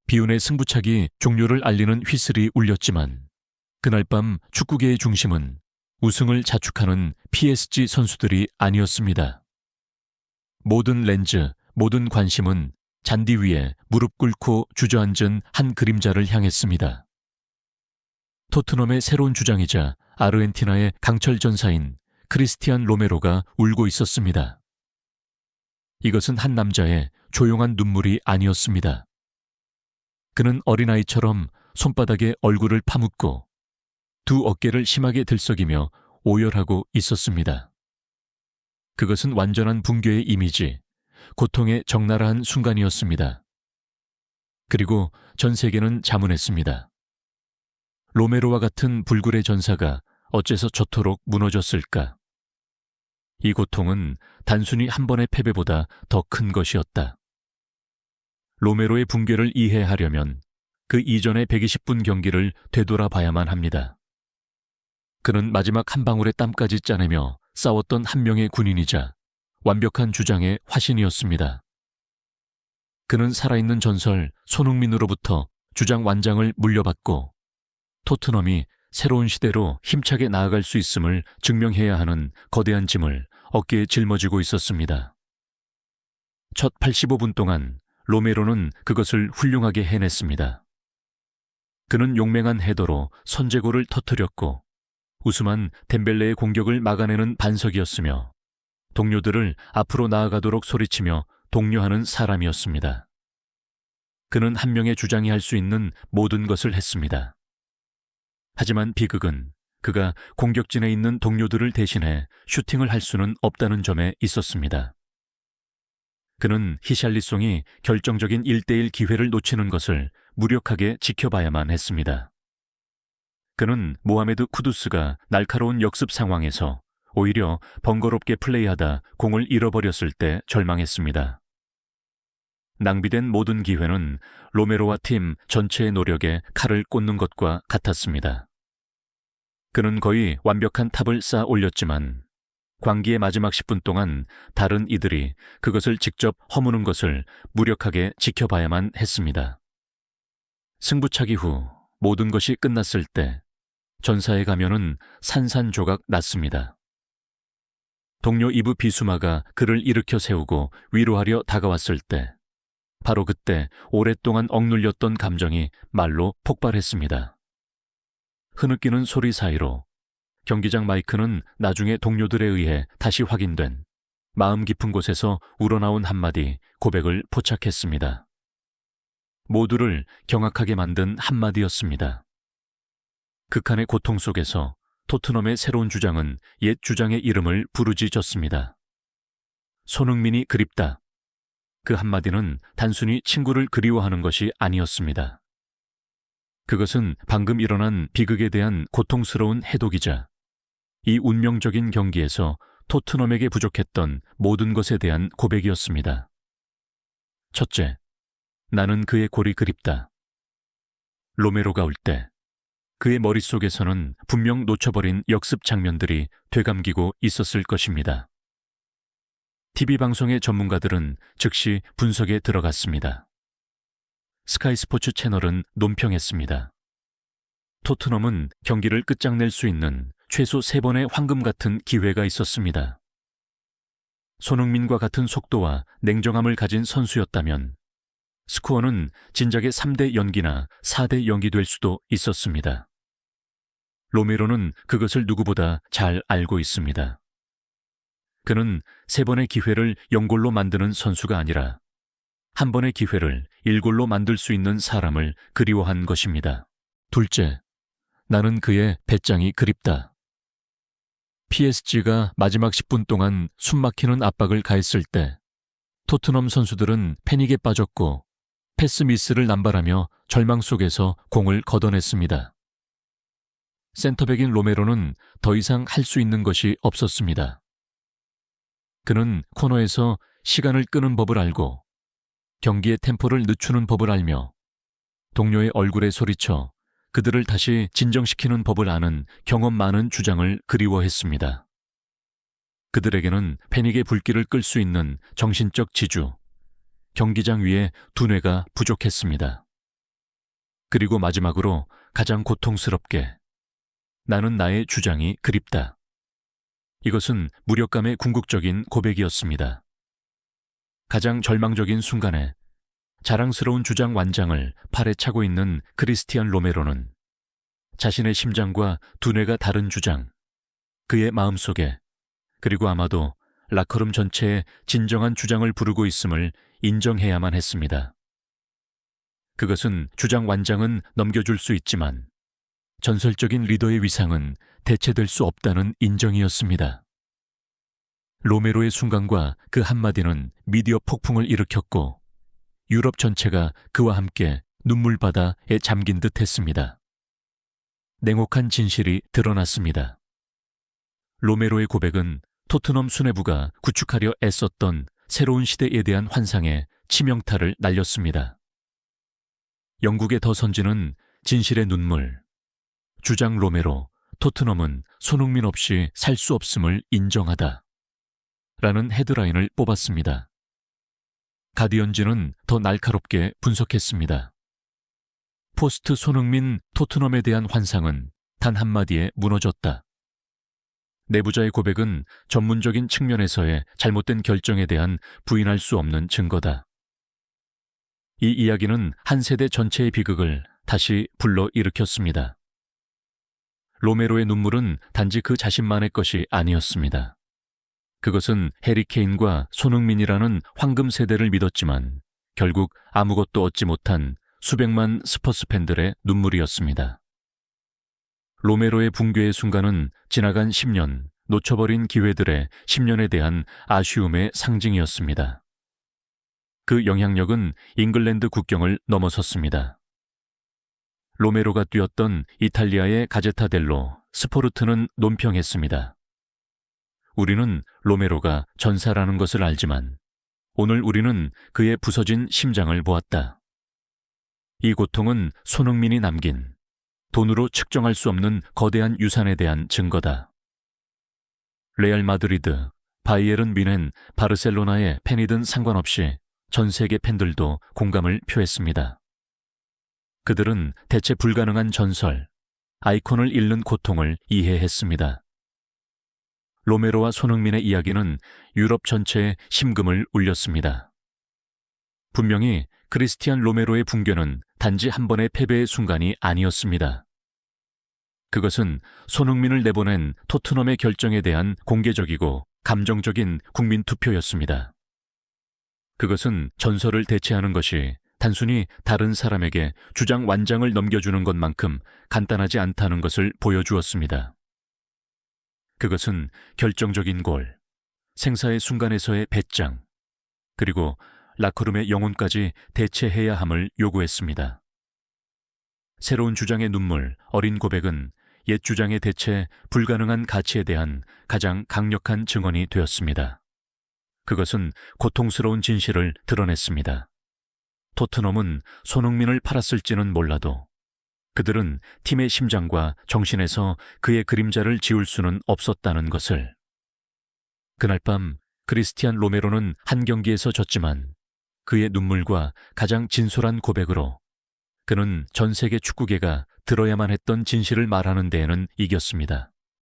비운의 승부차기 종료를 알리는 휘슬이 울렸지만 그날 밤 축구계의 중심은 우승을 자축하는 PSG 선수들이 아니었습니다. 모든 렌즈, 모든 관심은 잔디 위에 무릎 꿇고 주저앉은 한 그림자를 향했습니다. 토트넘의 새로운 주장이자 아르헨티나의 강철 전사인 크리스티안 로메로가 울고 있었습니다. 이것은 한 남자의 조용한 눈물이 아니었습니다. 그는 어린아이처럼 손바닥에 얼굴을 파묻고 두 어깨를 심하게 들썩이며 오열하고 있었습니다. 그것은 완전한 붕괴의 이미지, 고통의 적나라한 순간이었습니다. 그리고 전 세계는 자문했습니다. 로메로와 같은 불굴의 전사가 어째서 저토록 무너졌을까? 이 고통은 단순히 한 번의 패배보다 더 큰 것이었다. 로메로의 붕괴를 이해하려면 그 이전의 120분 경기를 되돌아봐야만 합니다. 그는 마지막 한 방울의 땀까지 짜내며 싸웠던 한 명의 군인이자 완벽한 주장의 화신이었습니다. 그는 살아있는 전설 손흥민으로부터 주장 완장을 물려받고 토트넘이 새로운 시대로 힘차게 나아갈 수 있음을 증명해야 하는 거대한 짐을 어깨에 짊어지고 있었습니다. 첫 85분 동안 로메로는 그것을 훌륭하게 해냈습니다. 그는 용맹한 헤더로 선제골을 터뜨렸고 우스만 덴벨레의 공격을 막아내는 반석이었으며 동료들을 앞으로 나아가도록 소리치며 독려하는 사람이었습니다. 그는 한 명의 주장이 할 수 있는 모든 것을 했습니다. 하지만 비극은 그가 공격진에 있는 동료들을 대신해 슈팅을 할 수는 없다는 점에 있었습니다. 그는 히샬리송이 결정적인 1대1 기회를 놓치는 것을 무력하게 지켜봐야만 했습니다. 그는 모하메드 쿠두스가 날카로운 역습 상황에서 오히려 번거롭게 플레이하다 공을 잃어버렸을 때 절망했습니다. 낭비된 모든 기회는 로메로와 팀 전체의 노력에 칼을 꽂는 것과 같았습니다. 그는 거의 완벽한 탑을 쌓아 올렸지만 광기의 마지막 10분 동안 다른 이들이 그것을 직접 허무는 것을 무력하게 지켜봐야만 했습니다. 승부차기 후 모든 것이 끝났을 때 전사의 가면은 산산조각 났습니다. 동료 이브 비수마가 그를 일으켜 세우고 위로하려 다가왔을 때 바로 그때 오랫동안 억눌렸던 감정이 말로 폭발했습니다. 흐느끼는 소리 사이로 경기장 마이크는 나중에 동료들에 의해 다시 확인된 마음 깊은 곳에서 우러나온 한마디 고백을 포착했습니다. 모두를 경악하게 만든 한마디였습니다. 극한의 고통 속에서 토트넘의 새로운 주장은 옛 주장의 이름을 부르짖었습니다. 손흥민이 그립다. 그 한마디는 단순히 친구를 그리워하는 것이 아니었습니다. 그것은 방금 일어난 비극에 대한 고통스러운 해독이자 이 운명적인 경기에서 토트넘에게 부족했던 모든 것에 대한 고백이었습니다. 첫째, 나는 그의 골이 그립다. 로메로가 올 때 그의 머릿속에서는 분명 놓쳐버린 역습 장면들이 되감기고 있었을 것입니다. TV방송의 전문가들은 즉시 분석에 들어갔습니다. 스카이 스포츠 채널은 논평했습니다. 토트넘은 경기를 끝장낼 수 있는 최소 3번의 황금 같은 기회가 있었습니다. 손흥민과 같은 속도와 냉정함을 가진 선수였다면 스코어는 진작에 3대 연기나 4대 연기 될 수도 있었습니다. 로메로는 그것을 누구보다 잘 알고 있습니다. 그는 3번의 기회를 0골로 만드는 선수가 아니라 한 번의 기회를 1골로 만들 수 있는 사람을 그리워한 것입니다. 둘째, 나는 그의 배짱이 그립다. PSG가 마지막 10분 동안 숨막히는 압박을 가했을 때 토트넘 선수들은 패닉에 빠졌고 패스 미스를 남발하며 절망 속에서 공을 걷어냈습니다. 센터백인 로메로는 더 이상 할 수 있는 것이 없었습니다. 그는 코너에서 시간을 끄는 법을 알고 경기의 템포를 늦추는 법을 알며 동료의 얼굴에 소리쳐 그들을 다시 진정시키는 법을 아는 경험 많은 주장을 그리워했습니다. 그들에게는 패닉의 불길을 끌 수 있는 정신적 지주, 경기장 위에 두뇌가 부족했습니다. 그리고 마지막으로 가장 고통스럽게 나는 나의 주장이 그립다. 이것은 무력감의 궁극적인 고백이었습니다. 가장 절망적인 순간에 자랑스러운 주장 완장을 팔에 차고 있는 크리스티안 로메로는 자신의 심장과 두뇌가 다른 주장, 그의 마음속에, 그리고 아마도 라커룸 전체의 진정한 주장을 부르고 있음을 인정해야만 했습니다. 그것은 주장 완장은 넘겨줄 수 있지만 전설적인 리더의 위상은 대체될 수 없다는 인정이었습니다. 로메로의 순간과 그 한마디는 미디어 폭풍을 일으켰고 유럽 전체가 그와 함께 눈물바다에 잠긴 듯 했습니다. 냉혹한 진실이 드러났습니다. 로메로의 고백은 토트넘 수뇌부가 구축하려 애썼던 새로운 시대에 대한 환상에 치명타를 날렸습니다. 영국의 더 선지는 진실의 눈물, 주장 로메로, 토트넘은 손흥민 없이 살 수 없음을 인정하다 라는 헤드라인을 뽑았습니다. 가디언지는 더 날카롭게 분석했습니다. 포스트 손흥민 토트넘에 대한 환상은 단 한마디에 무너졌다. 내부자의 고백은 전문적인 측면에서의 잘못된 결정에 대한 부인할 수 없는 증거다. 이 이야기는 한 세대 전체의 비극을 다시 불러일으켰습니다. 로메로의 눈물은 단지 그 자신만의 것이 아니었습니다. 그것은 해리 케인과 손흥민이라는 황금 세대를 믿었지만 결국 아무것도 얻지 못한 수백만 스퍼스 팬들의 눈물이었습니다. 로메로의 붕괴의 순간은 지나간 10년, 놓쳐버린 기회들의 10년에 대한 아쉬움의 상징이었습니다. 그 영향력은 잉글랜드 국경을 넘어섰습니다. 로메로가 뛰었던 이탈리아의 가제타델로 스포르트는 논평했습니다. 우리는 로메로가 전사라는 것을 알지만 오늘 우리는 그의 부서진 심장을 보았다. 이 고통은 손흥민이 남긴 돈으로 측정할 수 없는 거대한 유산에 대한 증거다. 레알 마드리드, 바이에른 뮌헨, 바르셀로나의 팬이든 상관없이 전 세계 팬들도 공감을 표했습니다. 그들은 대체 불가능한 전설, 아이콘을 잃는 고통을 이해했습니다. 로메로와 손흥민의 이야기는 유럽 전체에 심금을 울렸습니다. 분명히 크리스티안 로메로의 붕괴는 단지 한 번의 패배의 순간이 아니었습니다. 그것은 손흥민을 내보낸 토트넘의 결정에 대한 공개적이고 감정적인 국민 투표였습니다. 그것은 전설을 대체하는 것이 단순히 다른 사람에게 주장 완장을 넘겨주는 것만큼 간단하지 않다는 것을 보여주었습니다. 그것은 결정적인 골, 생사의 순간에서의 배짱, 그리고 라커룸의 영혼까지 대체해야 함을 요구했습니다. 새로운 주장의 눈물, 어린 고백은 옛 주장의 대체 불가능한 가치에 대한 가장 강력한 증언이 되었습니다. 그것은 고통스러운 진실을 드러냈습니다. 토트넘은 손흥민을 팔았을지는 몰라도 그들은 팀의 심장과 정신에서 그의 그림자를 지울 수는 없었다는 것을. 그날 밤 크리스티안 로메로는 한 경기에서 졌지만 그의 눈물과 가장 진솔한 고백으로 그는 전 세계 축구계가 들어야만 했던 진실을 말하는 데에는 이겼습니다.